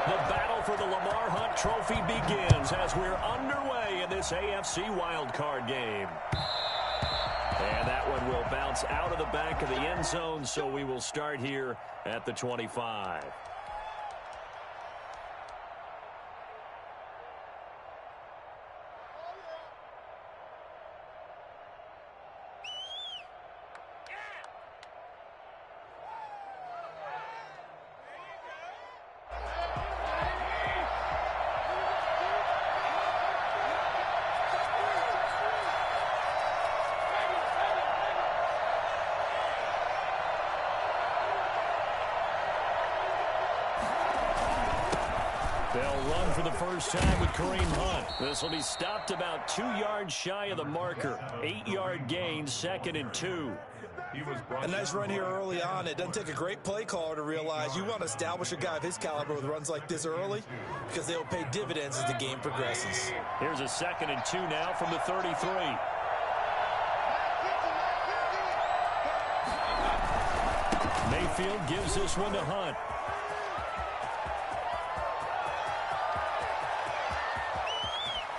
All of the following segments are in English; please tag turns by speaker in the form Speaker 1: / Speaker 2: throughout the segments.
Speaker 1: The battle for the Lamar Hunt Trophy begins as we're underway in this AFC wildcard game. And that one will bounce out of the back of the end zone, so we will start here at the 25. They'll run for the first time with Kareem Hunt. This will be stopped about 2 yards shy of the marker. 8-yard gain, 2nd and 2.
Speaker 2: A nice run here early on. It doesn't take a great play caller to realize you want to establish a guy of his caliber with runs like this early because they will pay dividends as the game progresses.
Speaker 1: Here's a 2nd and 2 now from the 33. Mayfield gives this one to Hunt.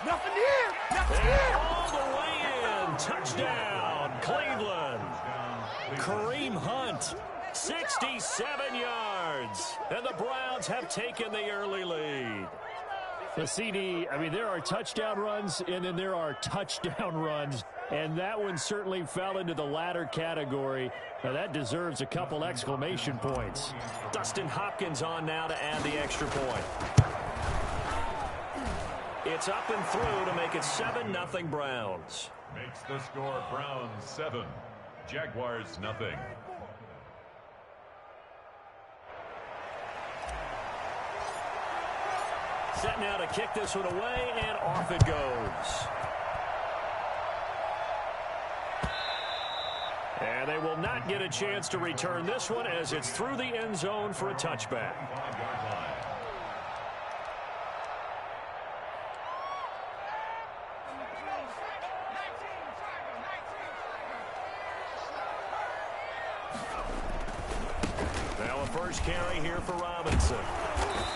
Speaker 3: Nothing here! Nothing here!
Speaker 1: All the way in. Touchdown, Cleveland. Kareem Hunt, 67 yards. And the Browns have taken the early lead.
Speaker 4: The CD, I mean, there are touchdown runs, and then there are touchdown runs. And that one certainly fell into the latter category. Now, that deserves a couple exclamation points.
Speaker 1: Dustin Hopkins on now to add the extra point. It's up and through to make it 7-0 Browns.
Speaker 5: Makes the score Browns 7, Jaguars nothing.
Speaker 1: Set now to kick this one away, and off it goes. And they will not get a chance to return this one as it's through the end zone for a touchback. First carry here for Robinson.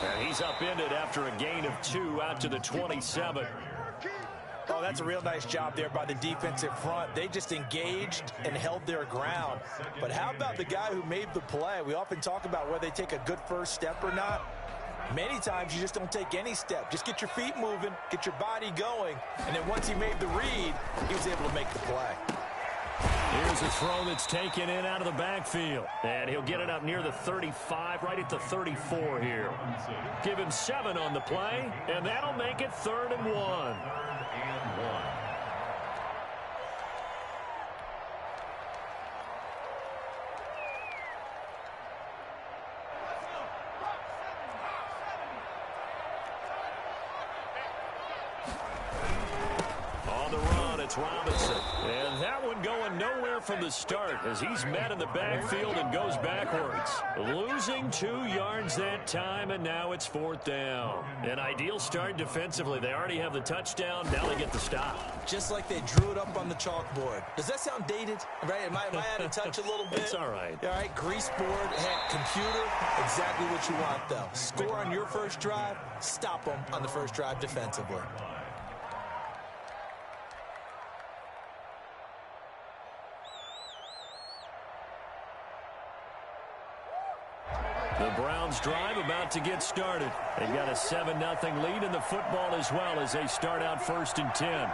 Speaker 1: And he's upended after a gain of 2 out to the 27.
Speaker 2: Oh, that's a real nice job there by the defensive front. They just engaged and held their ground. But how about the guy who made the play? We often talk about whether they take a good first step or not. Many times you just don't take any step. Just get your feet moving, get your body going. And then once he made the read, he was able to make the play.
Speaker 1: Here's a throw that's taken in out of the backfield. And he'll get it up near the 35, right at the 34 here. Give him 7 on the play, and that'll make it 3rd and 1. On the run, it's Robinson. And that one going nowhere from the start as he's met in the backfield and goes backwards. Losing 2 yards that time, and now it's 4th down. An ideal start defensively. They already have the touchdown. Now they get the stop.
Speaker 2: Just like they drew it up on the chalkboard. Does that sound dated? Right? Am I out of touch a little bit?
Speaker 1: It's all right.
Speaker 2: All right, grease board, computer, exactly what you want, though. Score on your first drive, stop them on the first drive defensively.
Speaker 1: The Browns drive about to get started. They've got a 7-0 lead in the football as well as they start out 1st and 10.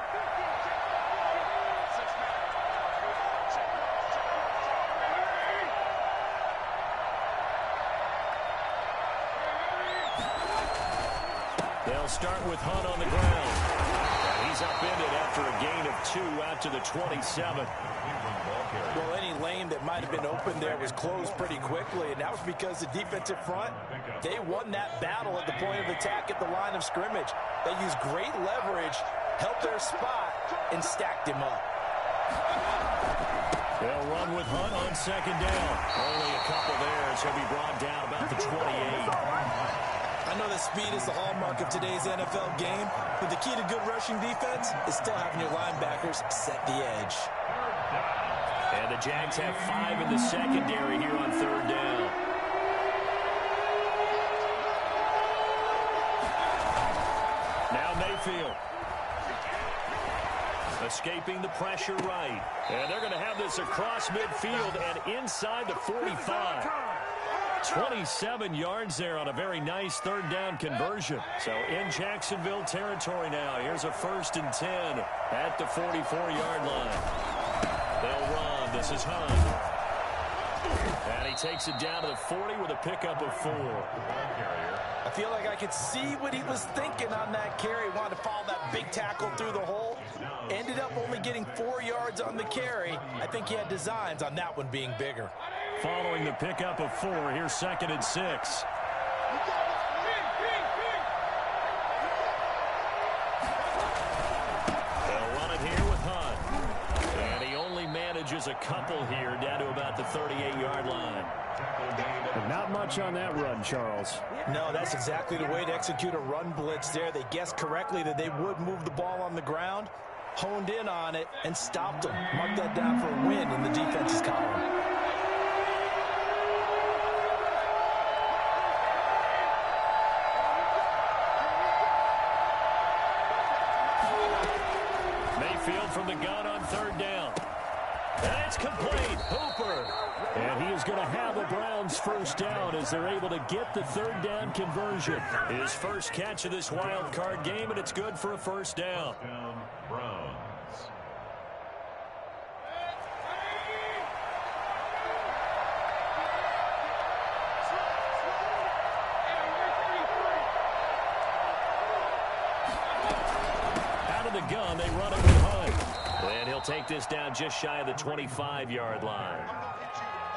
Speaker 1: They'll start with Hunt on the ground. And he's upended after a gain of 2 out to the 27.
Speaker 2: Well, any lane that might have been open there was closed pretty quickly, and that was because the defensive front, they won that battle at the point of attack at the line of scrimmage. They used great leverage, helped their spot, and stacked him up.
Speaker 1: They'll run with Hunt on 2nd down. Only a couple there as he'll be brought down about the 28.
Speaker 2: I know that speed is the hallmark of today's NFL game, but the key to good rushing defense is still having your linebackers set the edge.
Speaker 1: And the Jags have 5 in the secondary here on 3rd down. Now Mayfield. Escaping the pressure right. And they're going to have this across midfield and inside the 45. 27 yards there on a very nice third down conversion. So in Jacksonville territory now. Here's a 1st and 10 at the 44-yard line. They'll run. This is Hunt. And he takes it down to the 40 with a pickup of 4.
Speaker 2: I feel like I could see what he was thinking on that carry. Wanted to follow that big tackle through the hole. Ended up only getting 4 yards on the carry. I think he had designs on that one being bigger.
Speaker 1: Following the pickup of 4, here's 2nd and 6. They'll run it here with Hunt. And he only manages a couple here down to about the 38-yard line.
Speaker 4: Not much on that run, Charles.
Speaker 2: No, that's exactly the way to execute a run blitz there. They guessed correctly that they would move the ball on the ground, honed in on it, and stopped them. Mark that down for a win in the defense's column.
Speaker 1: Mayfield from the gun on 3rd down. And it's complete. Hooper.
Speaker 4: And he is going to have the Browns first down as they're able to get the 3rd down conversion.
Speaker 1: His first catch of this wild card game, and it's good for a first down.
Speaker 5: Browns.
Speaker 1: Out of the gun, they run it with Hunt. And he'll take this down just shy of the 25-yard line.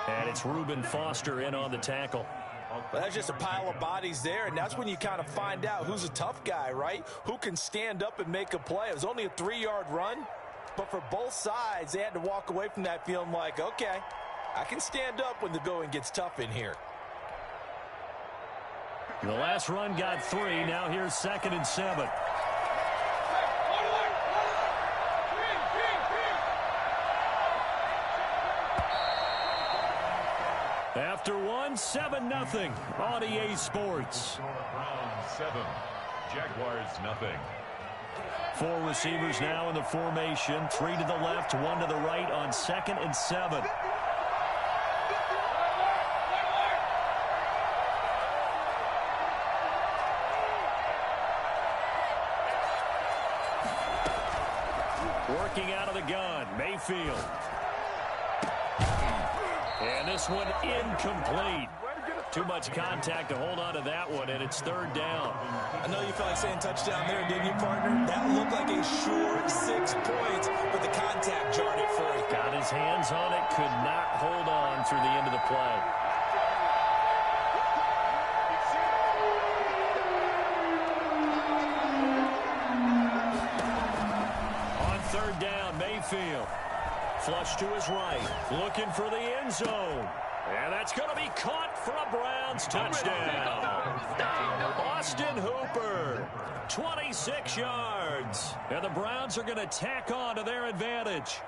Speaker 1: And it's Reuben Foster in on the tackle.
Speaker 2: Well, that's just a pile of bodies there, and that's when you kind of find out who's a tough guy, right? Who can stand up and make a play. It was only a 3-yard run, but for both sides, they had to walk away from that feeling like, okay, I can stand up when the going gets tough in here.
Speaker 1: The last run got 3. Now here's 2nd and 7. After 1, 7-0 on EA Sports.
Speaker 5: Browns 7, Jaguars 0.
Speaker 1: 4 receivers now in the formation. 3 to the left, 1 to the right on 2nd and 7. Working out of the gun, Mayfield. And this one incomplete. Too much contact to hold on to that one, and it's 3rd down.
Speaker 2: I know you felt like saying touchdown there, didn't you, partner? That looked like a sure 6 points, but the contact jarred it free.
Speaker 1: Got his hands on it, could not hold on through the end of the play. On 3rd down, Mayfield. Flush to his right, looking for the end zone. And that's going to be caught for a Browns touchdown. Austin Hooper, 26 yards. And the Browns are going to tack on to their advantage.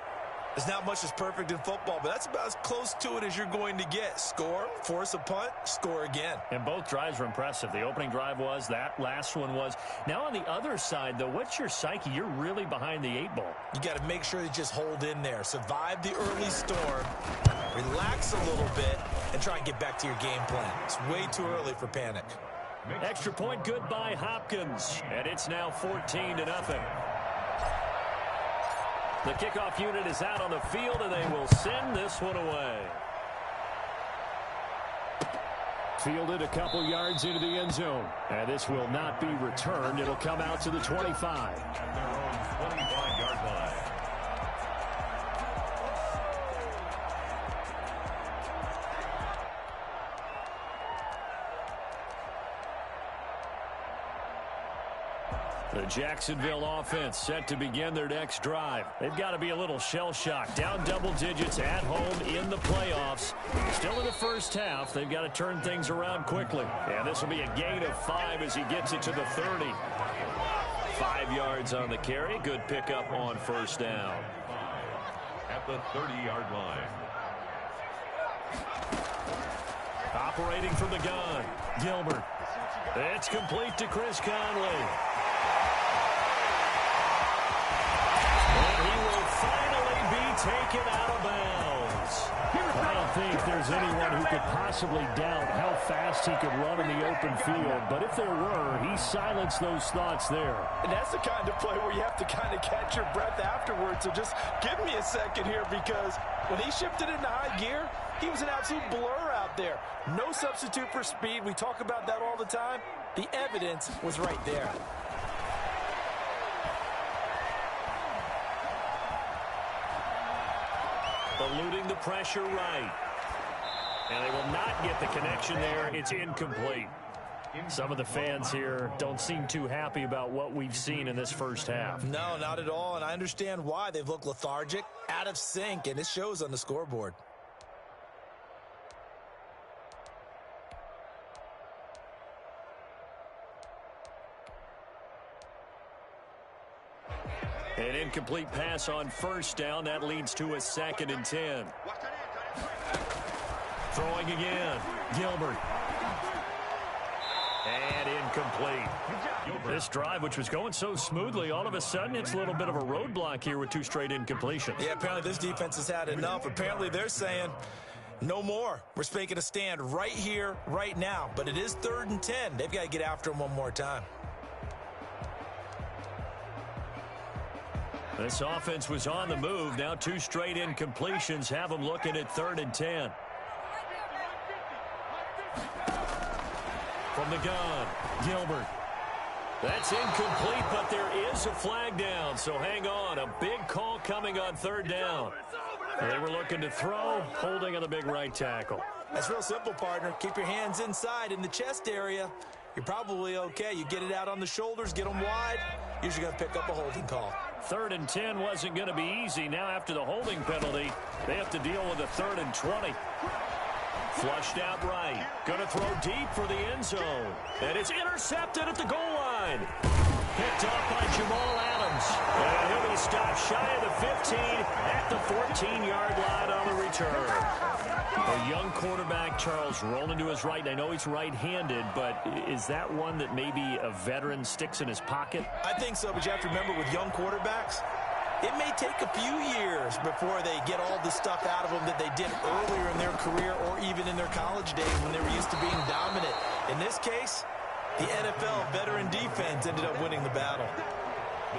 Speaker 2: There's not much that's perfect in football, but that's about as close to it as you're going to get. Score, force a punt, score again.
Speaker 4: And both drives were impressive. The opening drive was, that last one was. Now on the other side, though, what's your psyche? You're really behind the 8 ball.
Speaker 2: You got to make sure you just hold in there. Survive the early storm, relax a little bit, and try and get back to your game plan. It's way too early for panic.
Speaker 1: Extra point good by Hopkins. And it's now 14-0. The kickoff unit is out on the field, and they will send this one away.
Speaker 4: Fielded a couple yards into the end zone. And this will not be returned. It'll come out to the 25.
Speaker 5: At their own 25-yard line.
Speaker 1: The Jacksonville offense set to begin their next drive. They've got to be a little shell-shocked. Down double digits at home in the playoffs. Still in the first half. They've got to turn things around quickly. And this will be a gain of 5 as he gets it to the 30. 5 yards on the carry. Good pickup on first down.
Speaker 5: At the 30-yard line.
Speaker 1: Operating from the gun, Gilbert. It's complete to Chris Conley. And he will finally be taken out of bounds.
Speaker 4: I don't think there's anyone who could possibly doubt how fast he could run in the open field. But if there were, he silenced those thoughts there.
Speaker 2: And that's the kind of play where you have to kind of catch your breath afterwards. So just give me a second here, because when he shifted into high gear, he was an absolute blur out there. No substitute for speed. We talk about that all the time. The evidence was right there.
Speaker 1: Eluding the pressure right. And they will not get the connection there. It's incomplete.
Speaker 4: Some of the fans here don't seem too happy about what we've seen in this first half.
Speaker 2: No, not at all, and I understand why. They've looked lethargic, out of sync, and it shows on the scoreboard.
Speaker 1: An incomplete pass on first down. That leads to a 2nd and 10. Throwing again. Gilbert. And incomplete.
Speaker 4: This drive, which was going so smoothly, all of a sudden it's a little bit of a roadblock here with 2 straight incompletions.
Speaker 2: Yeah, apparently this defense has had enough. Apparently they're saying, no more. We're making a stand right here, right now. But it is 3rd and 10. They've got to get after him one more time.
Speaker 1: This offense was on the move. Now 2 straight incompletions have them looking at 3rd and 10. From the gun, Gilbert. That's incomplete, but there is a flag down, so hang on. A big call coming on 3rd down. They were looking to throw, holding on the big right tackle.
Speaker 2: That's real simple, partner. Keep your hands inside in the chest area. You're probably okay. You get it out on the shoulders, get them wide. Usually going to pick up a holding call.
Speaker 1: 3rd and 10 wasn't going to be easy. Now after the holding penalty, they have to deal with a 3rd and 20. Flushed out right. Going to throw deep for the end zone. And it's intercepted at the goal line. Picked off by Jamal Adams. And he'll be stopped shy of the 15 at the 14-yard line on the return. A young quarterback, Charles, rolling to his right. I know he's right-handed, but is that one that maybe a veteran sticks in his pocket?
Speaker 2: I think so, but you have to remember with young quarterbacks, it may take a few years before they get all the stuff out of them that they did earlier in their career or even in their college days when they were used to being dominant. In this case, the NFL veteran defense ended up winning the battle.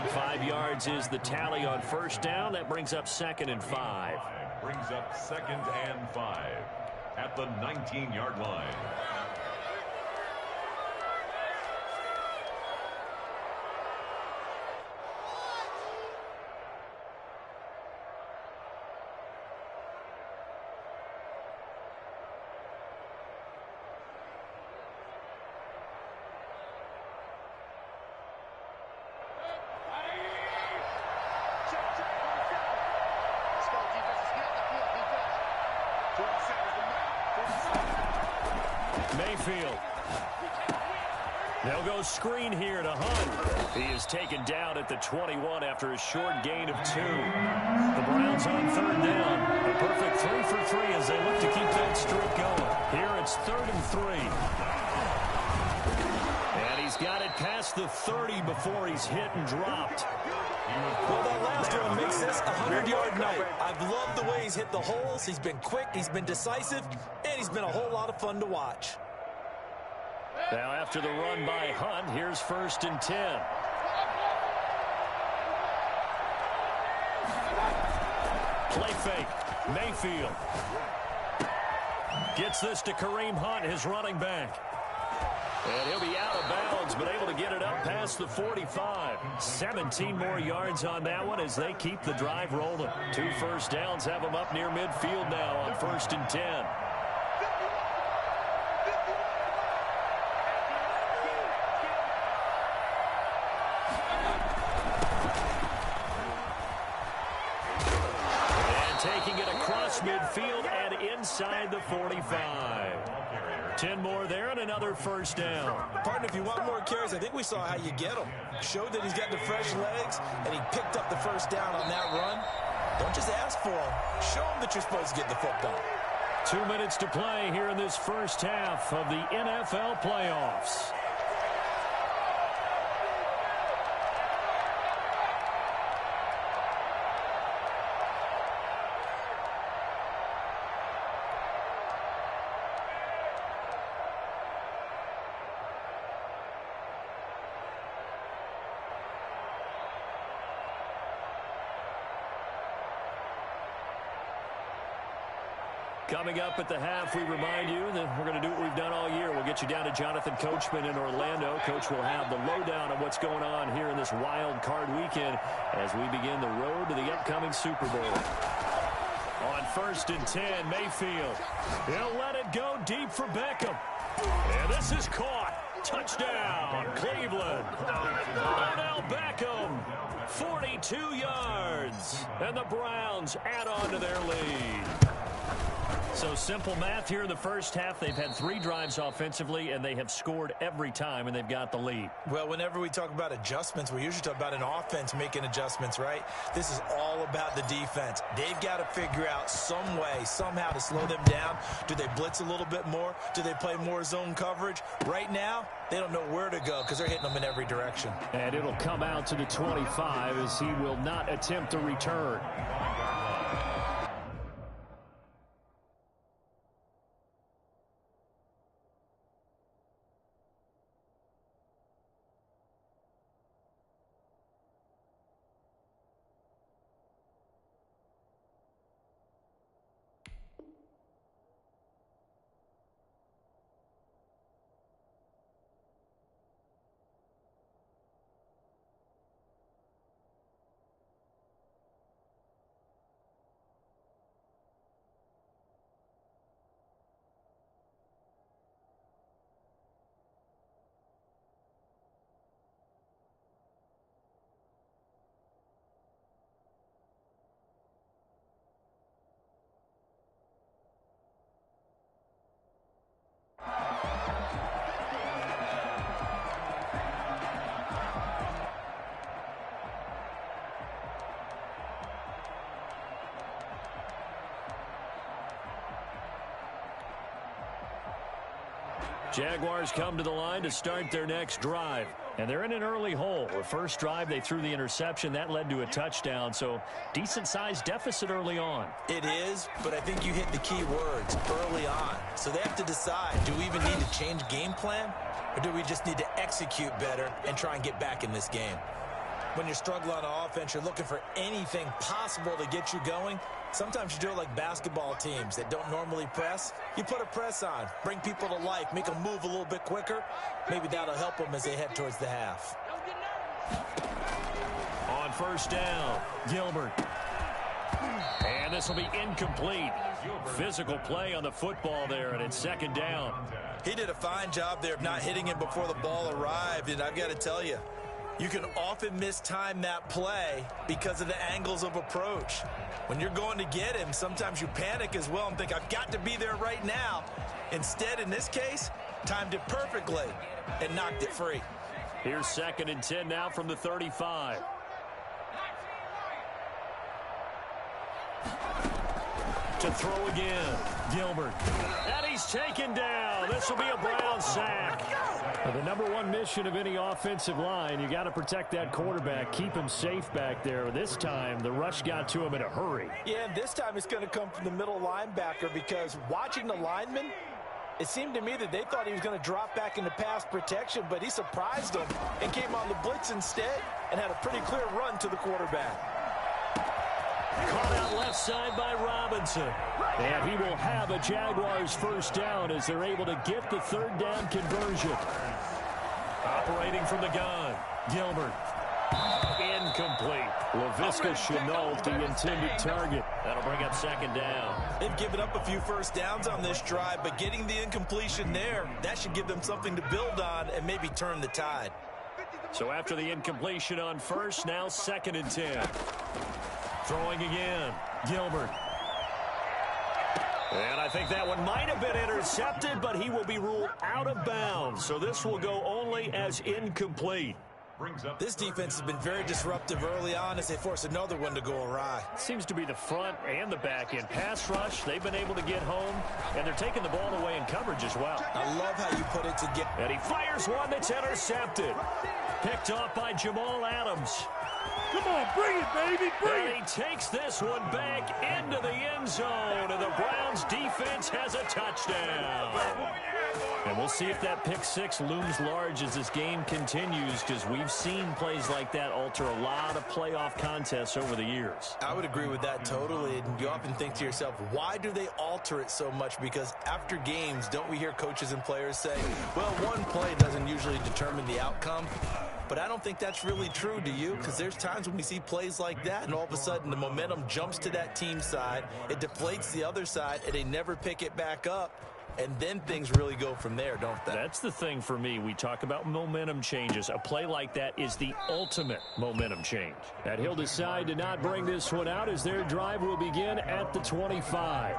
Speaker 1: 5 yards is the tally on first down. That brings up 2nd and 5.
Speaker 5: Brings up 2nd and 5 at the 19-yard line.
Speaker 1: Mayfield. They'll go screen here to Hunt. He is taken down at the 21 after a short gain of 2. The Browns on 3rd down. A perfect 3 for 3 as they look to keep that streak going. Here it's 3rd and 3. And he's got it past the 30 before he's hit and dropped.
Speaker 2: Well, that last one makes this a 100-yard night. I've loved the way he's hit the holes. He's been quick, he's been decisive, and he's been a whole lot of fun to watch.
Speaker 1: Now after the run by Hunt, here's 1st and 10. Play fake. Mayfield. Gets this to Kareem Hunt, his running back. And he'll be out of bounds, but able to get it up past the 45. 17 more yards on that one as they keep the drive rolling. 2 first downs have them up near midfield now on 1st and 10. And taking it across midfield and inside the 45. 10 more there and another first down.
Speaker 2: Partner, if you want more carries, I think we saw how you get them. Showed that he's got the fresh legs, and he picked up the first down on that run. Don't just ask for them. Show them that you're supposed to get the football.
Speaker 1: 2 minutes to play here in this first half of the NFL playoffs. Coming up at the half, we remind you that we're going to do what we've done all year. We'll get you down to Jonathan Coachman in Orlando. Coach will have the lowdown on what's going on here in this wild card weekend as we begin the road to the upcoming Super Bowl. On 1st and 10, Mayfield. He'll let it go deep for Beckham. And this is caught. Touchdown, Cleveland. Odell Beckham, 42 yards. And the Browns add on to their lead. So simple math here in the first half. They've had 3 drives offensively, and they have scored every time, and they've got the lead.
Speaker 2: Well, whenever we talk about adjustments, we usually talk about an offense making adjustments, right? This is all about the defense. They've got to figure out some way, somehow to slow them down. Do they blitz a little bit more? Do they play more zone coverage? Right now, they don't know where to go because they're hitting them in every direction.
Speaker 4: And it'll come out to the 25 as he will not attempt to return. Jaguars come to the line to start their next drive. And they're in an early hole. The first drive, they threw the interception. That led to a touchdown. So decent-sized deficit early on.
Speaker 2: It is, but I think you hit the key words, early on. So they have to decide, do we even need to change game plan? Or do we just need to execute better and try and get back in this game? When you're struggling on offense, you're looking for anything possible to get you going. Sometimes you do it like basketball teams that don't normally press. You put a press on, bring people to life, make them move a little bit quicker. Maybe that'll help them as they head towards the half.
Speaker 1: On first down, Gilbert. And this will be incomplete. Physical play on the football there, and it's second down.
Speaker 2: He did a fine job there of not hitting him before the ball arrived, and I've got to tell you, you can often mistime that play because of the angles of approach. When you're going to get him, sometimes you panic as well and think, I've got to be there right now. Instead, in this case, timed it perfectly and knocked it free.
Speaker 1: Here's 2nd and 10 now from the 35. To throw again, Gilbert. And he's taken down. This will be a Brown sack.
Speaker 4: Well, the number one mission of any offensive line, you got to protect that quarterback, keep him safe back there. This time, the rush got to him in a hurry.
Speaker 2: Yeah, and this time it's going to come from the middle linebacker because watching the lineman, it seemed to me that they thought he was going to drop back into pass protection, but he surprised them and came on the blitz instead and had a pretty clear run to the quarterback.
Speaker 1: Caught out left side by Robinson.
Speaker 4: And he will have a Jaguars first down as they're able to get the third down conversion.
Speaker 1: Operating from the gun, Gilbert. Incomplete.
Speaker 4: Laviska Shenault, the intended target.
Speaker 1: That'll bring up second down.
Speaker 2: They've given up a few first downs on this drive, but getting the incompletion there, that should give them something to build on and maybe turn the tide.
Speaker 1: So after the incompletion on first, now 2nd and 10. Throwing again, Gilbert. And I think that one might have been intercepted, but he will be ruled out of bounds. So this will go only as incomplete.
Speaker 2: This defense has been very disruptive early on as they force another one to go awry.
Speaker 4: Seems to be the front and the back end. Pass rush, they've been able to get home, and they're taking the ball away in coverage as well.
Speaker 2: I love how you put it together.
Speaker 1: And he fires one that's intercepted. Picked off by Jamal Adams.
Speaker 3: Come on, bring it, baby, bring it.
Speaker 1: And he takes this one back into the end zone, and the Browns defense has a touchdown.
Speaker 4: And we'll see if that pick six looms large as this game continues, because we've seen plays like that alter a lot of playoff contests over the years.
Speaker 2: I would agree with that totally. And you often think to yourself, why do they alter it so much? Because after games, don't we hear coaches and players say, well, one play doesn't usually determine the outcome. But I don't think that's really true, do you? Because there's times when we see plays like that, and all of a sudden the momentum jumps to that team side, it deflates the other side, and they never pick it back up. And then things really go from there, don't they?
Speaker 4: That's the thing for me. We talk about momentum changes. A play like that is the ultimate momentum change. And he'll decide to not bring this one out as their drive will begin at the 25.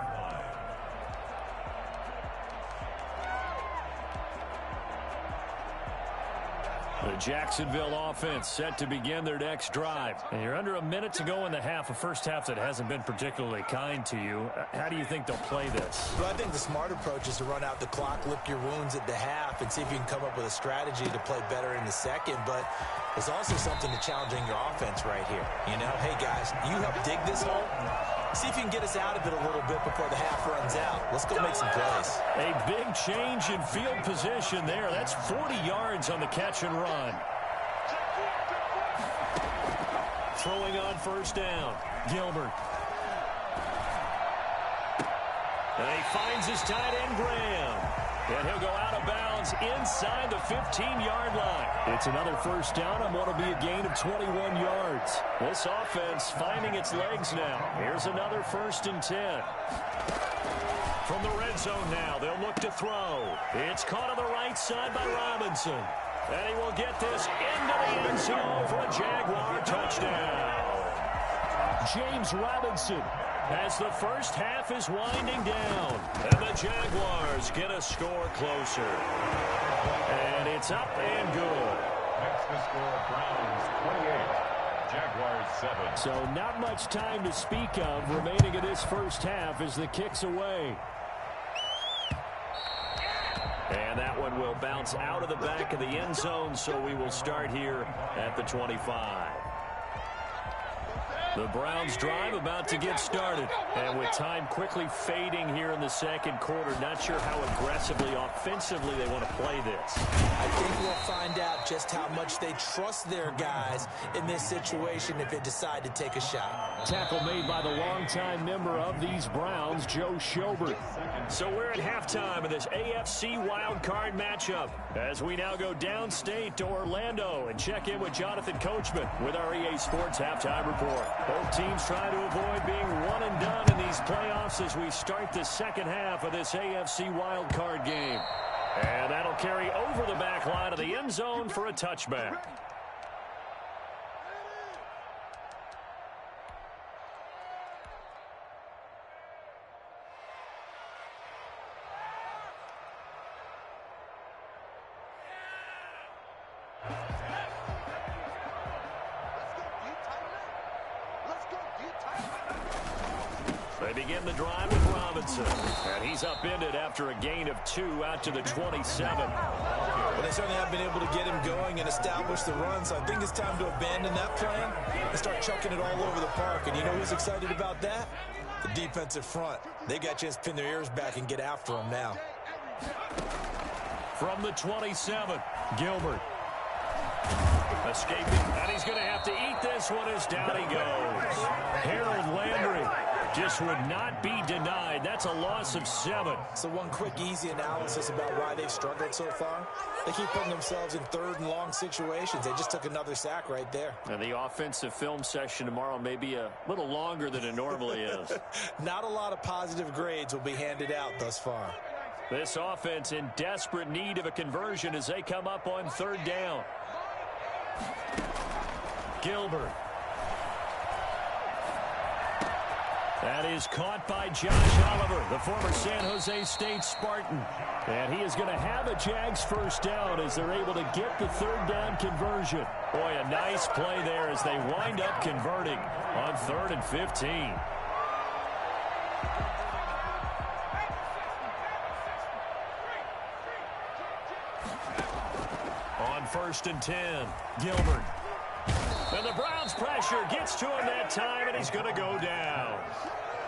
Speaker 4: The Jacksonville offense set to begin their next drive. And you're under a minute to go in the half, a first half that hasn't been particularly kind to you. How do you think they'll play this?
Speaker 2: Well, I think the smart approach is to run out the clock, lick your wounds at the half, and see if you can come up with a strategy to play better in the second. But there's also something to challenging your offense right here. You know, hey, guys, you help dig this hole. See if you can get us out of it a little bit before the half runs out. Let's go make some plays.
Speaker 4: A big change in field position there. That's 40 yards on the catch and run. Throwing on first down, Gilbert. And he finds his tight end, Graham. And he'll go out of bounds inside the 15-yard line. It's another first down on what will be a gain of 21 yards. This offense finding its legs now. Here's another 1st and 10. From the red zone now, they'll look to throw. It's caught on the right side by Robinson. And he will get this into the end zone for a Jaguar touchdown. James Robinson, as the first half is winding down, and the Jaguars get a score closer. And it's up and good.
Speaker 5: Next to score, Browns 28, Jaguars 7.
Speaker 4: So not much time to speak of remaining in this first half as the kick's away. And that one will bounce out of the back of the end zone, so we will start here at the 25. The Browns drive about to get started. And with time quickly fading here in the second quarter, not sure how aggressively, offensively they want to play this.
Speaker 2: I think we'll find out just how much they trust their guys in this situation if they decide to take a shot.
Speaker 4: Tackle made by the longtime member of these Browns, Joe Schobert. So we're at halftime of this AFC wildcard matchup as we now go downstate to Orlando and check in with Jonathan Coachman with our EA Sports Halftime Report. Both teams trying to avoid being one and done in these playoffs as we start the second half of this AFC wildcard game. And that'll carry over the back line of the end zone for a touchback. They begin the drive with Robinson. And he's upended after a gain of 2 out to the 27.
Speaker 2: Well, they certainly have been able to get him going and establish the run, so I think it's time to abandon that plan and start chucking it all over the park. And you know who's excited about that? The defensive front. They got a chance to pin their ears back and get after him now.
Speaker 4: From the 27, Gilbert. Escaping, and he's going to have to eat this one as down he goes. Harold Landry just would not be denied. That's a loss of 7.
Speaker 2: So one quick, easy analysis about why they've struggled so far. They keep putting themselves in third and long situations. They just took another sack right there.
Speaker 4: And the offensive film session tomorrow may be a little longer than it normally is.
Speaker 2: Not a lot of positive grades will be handed out thus far.
Speaker 4: This offense in desperate need of a conversion as they come up on 3rd down. Gilbert. That is caught by Josh Oliver, the former San Jose State Spartan. And he is going to have a Jags first down as they're able to get the 3rd down conversion. Boy, a nice play there as they wind up converting on 3rd and 15. On 1st and 10, Gilbert. And the Browns pressure gets to him that time, and he's going to go down.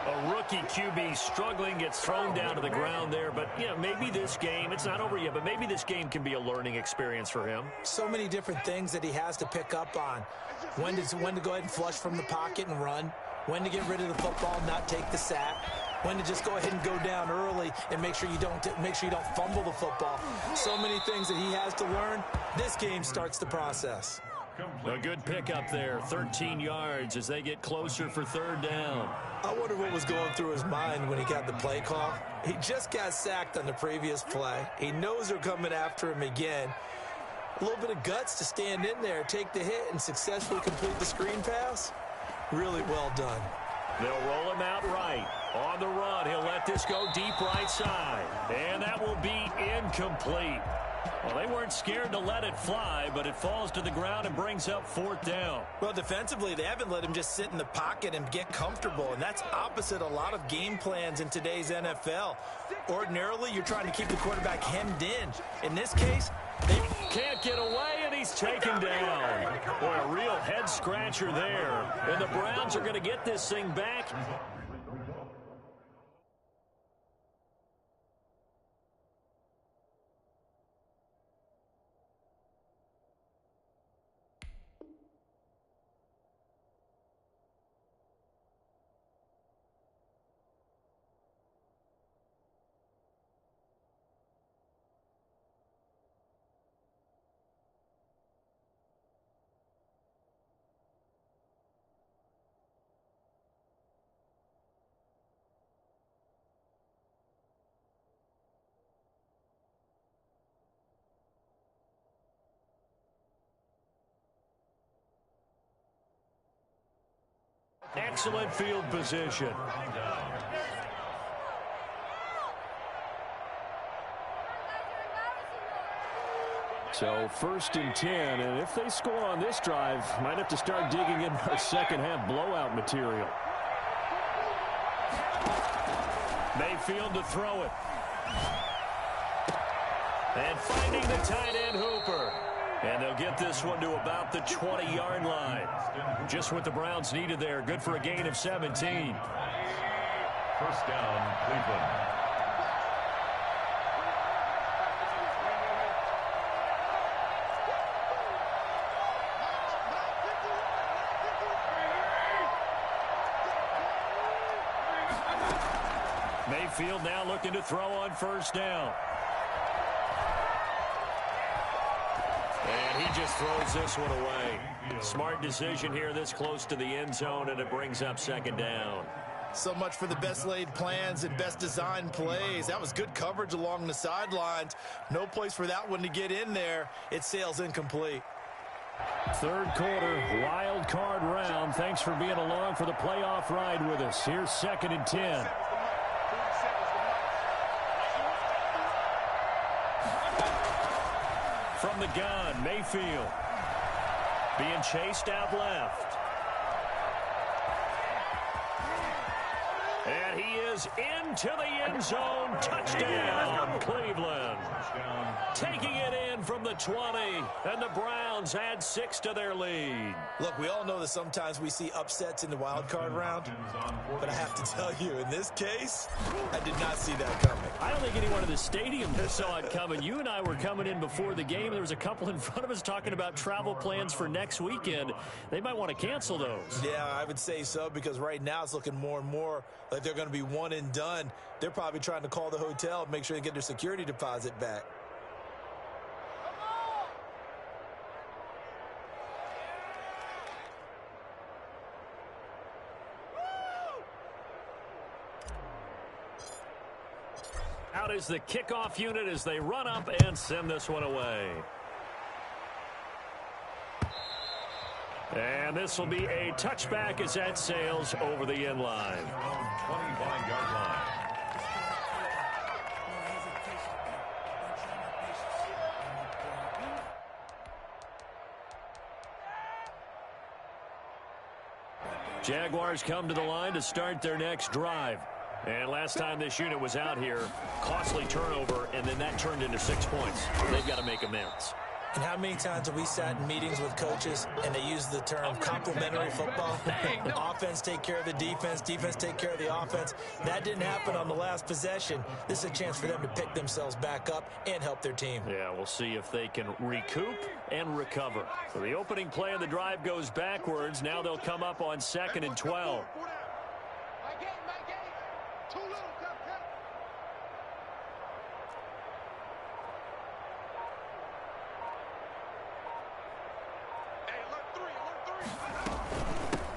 Speaker 1: A rookie QB struggling, gets thrown down to the ground there. But, you know, maybe this game, it's not over yet, but maybe this game can be a learning experience for him.
Speaker 2: So many different things that he has to pick up on. When to go ahead and flush from the pocket and run. When to get rid of the football and not take the sack. When to just go ahead and go down early and make sure you don't fumble the football. So many things that he has to learn. This game starts the process.
Speaker 1: A good pickup there, 13 yards as they get closer for third down.
Speaker 2: I wonder what was going through his mind when he got the play call. He just got sacked on the previous play. He knows they're coming after him again. A little bit of guts to stand in there, take the hit, and successfully complete the screen pass. Really well done.
Speaker 1: They'll roll him out right. On the run, he'll let this go deep right side. And that will be incomplete. Well, they weren't scared to let it fly, but it falls to the ground and brings up fourth down.
Speaker 2: Well, defensively, they haven't let him just sit in the pocket and get comfortable, and that's opposite a lot of game plans in today's NFL. Ordinarily, you're trying to keep the quarterback hemmed in. In this case, they
Speaker 1: can't get away, and he's taken down. Boy, a real head-scratcher there. And the Browns are going to get this thing back. Excellent field position.
Speaker 4: So 1st and 10, and if they score on this drive, might have to start digging in our second half blowout material.
Speaker 1: Mayfield to throw it. And finding the tight end Hooper. And they'll get this one to about the 20-yard line. Just what the Browns needed there. Good for a gain of 17.
Speaker 5: First down, Cleveland.
Speaker 1: Mayfield now looking to throw on first down. And he just throws this one away. Smart decision here this close to the end zone, and it brings up second down.
Speaker 2: So much for the best laid plans and best designed plays. That was good coverage along the sidelines. No place for that one to get in there. It sails incomplete.
Speaker 4: Third quarter, wild card round. Thanks for being along for the playoff ride with us. Here's 2nd and 10.
Speaker 1: From the gun, Mayfield being chased out left. And he is into the end zone. Touchdown, Cleveland. Taking it in from the 20, and the Browns add 6 to their lead.
Speaker 2: Look, we all know that sometimes we see upsets in the wild card round, but I have to tell you, in this case, I did not see that coming.
Speaker 4: I don't think anyone in the stadium saw it coming. You and I were coming in before the game. There was a couple in front of us talking about travel plans for next weekend. They might want to cancel those.
Speaker 2: Yeah, I would say so, because right now it's looking more and more like they're going to be one and done. They're probably trying to call the hotel and make sure they get their security deposit back.
Speaker 1: Out is the kickoff unit as they run up and send this one away. And this will be a touchback as that sails over the end line.
Speaker 5: 25-yard line.
Speaker 1: Jaguars come to the line to start their next drive. And last time this unit was out here, costly turnover, and then that turned into 6 points. They've got to make amends.
Speaker 2: And how many times have we sat in meetings with coaches and they use the term complementary football? Offense take care of the defense, defense take care of the offense. That didn't happen on the last possession. This is a chance for them to pick themselves back up and help their team.
Speaker 1: Yeah, we'll see if they can recoup and recover. So the opening play of the drive goes backwards. Now they'll come up on 2nd and 12.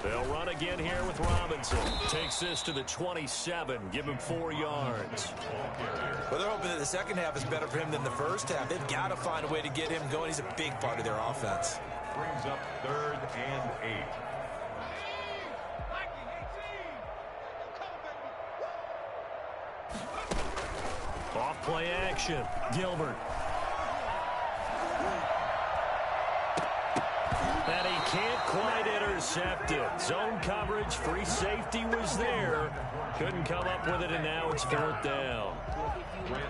Speaker 1: They'll run again here with Robinson. Takes this to the 27. Give him 4 yards.
Speaker 2: Well, they're hoping that the second half is better for him than the first half. They've got to find a way to get him going. He's a big part of their offense.
Speaker 5: Brings up 3rd and 8.
Speaker 1: Off play action. Gilbert. And he can't quite intercept it. Zone coverage, free safety was there. Couldn't come up with it, and now it's 4th down.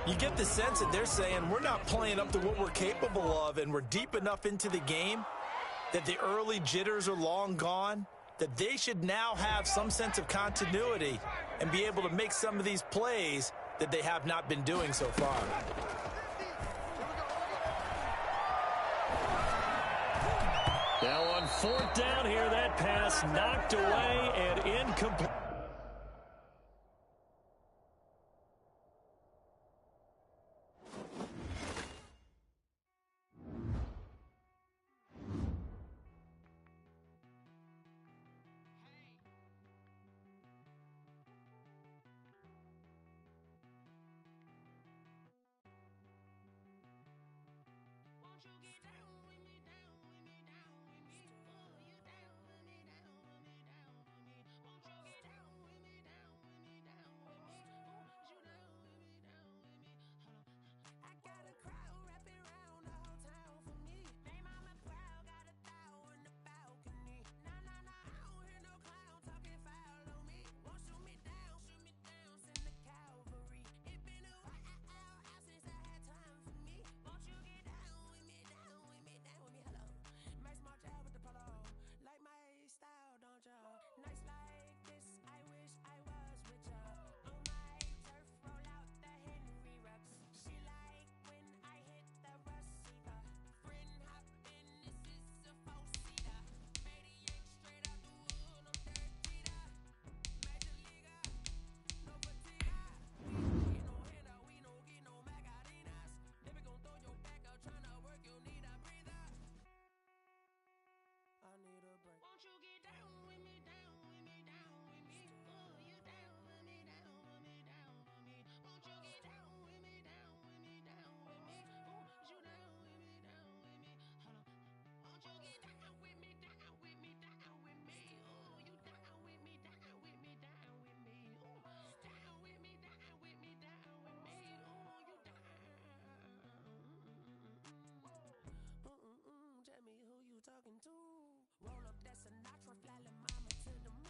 Speaker 2: You get the sense that they're saying we're not playing up to what we're capable of, and we're deep enough into the game that the early jitters are long gone, that they should now have some sense of continuity and be able to make some of these plays that they have not been doing so far.
Speaker 1: Now on 4th down here, that pass knocked away and incomplete.
Speaker 6: Talking to roll up that Sinatra, fly mama to the moon.